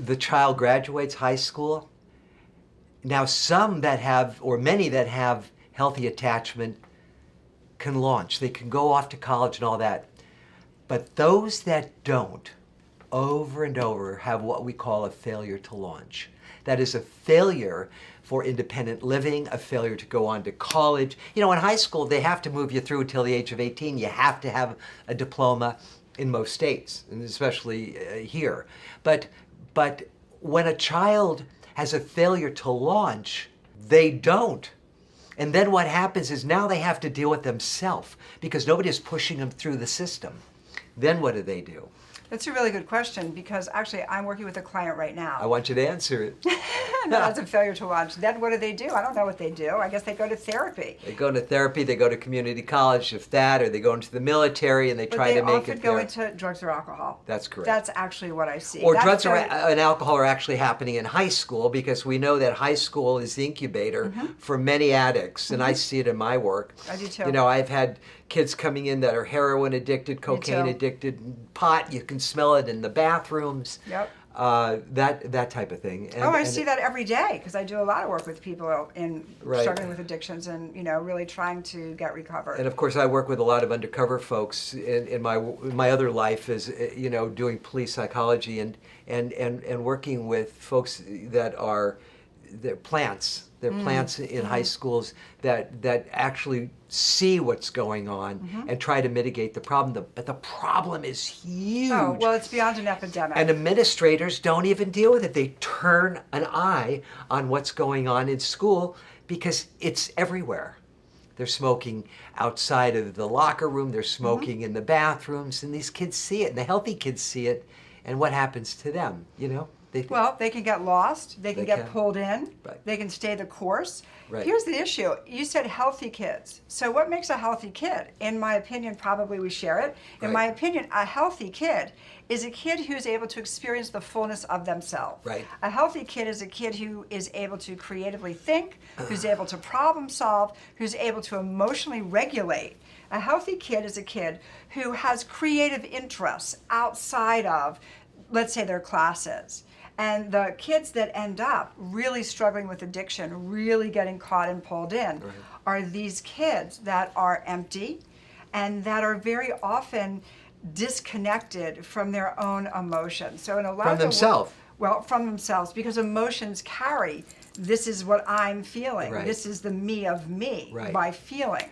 the child graduates high school. Now some that have, or many that have healthy attachment can launch. They can go off to college and all that. But those that don't, over and over, have what we call a failure to launch. That is a failure for independent living, a failure to go on to college. You know, in high school, they have to move you through until the age of 18. You have to have a diploma in most states, and especially here. But when a child has a failure to launch, they don't. And then what happens is now they have to deal with themselves because nobody is pushing them through the system. Then what do? That's a really good question because actually I'm working with a client right now. I want you to answer it. That's a failure to launch. Then what do? I don't know what they do. I guess they go to therapy. They go to therapy, they go to community college, if that, or they go into the military and they try to make it there. But they often go into drugs or alcohol. That's correct. That's actually what I see. Or drugs and alcohol are actually happening in high school because we know that high school is the incubator for many addicts, and I see it in my work. I do too. You know, I've had kids coming in that are heroin addicted, cocaine addicted, pot. You can smell it in the bathrooms. Yep. That type of thing. And, I see that every day because I do a lot of work with people in Right. struggling with addictions and really trying to get recovered. And of course, I work with a lot of undercover folks in my other life is doing police psychology and working with folks that are they're plants. They're plants in high schools that actually see what's going on and try to mitigate the problem. But the problem is huge. Oh, well, it's beyond an epidemic. And administrators don't even deal with it. They turn an eye on what's going on in school because it's everywhere. They're smoking outside of the locker room. They're smoking in the bathrooms. And these kids see it. And the healthy kids see it. And what happens to them, They can get lost. They can get pulled in. Right. They can stay the course. Right. Here's the issue. You said healthy kids. So what makes a healthy kid? In my opinion, probably we share it. In my opinion, a healthy kid is a kid who's able to experience the fullness of themselves. Right. A healthy kid is a kid who is able to creatively think, who's able to problem solve, who's able to emotionally regulate. A healthy kid is a kid who has creative interests outside of, let's say, their classes. And the kids that end up really struggling with addiction, really getting caught and pulled in, are these kids that are empty and that are very often disconnected from their emotions. So in a lot From themselves. Well, from themselves, because emotions carry, this is what I'm feeling. Right. This is the me of me Right. by feeling.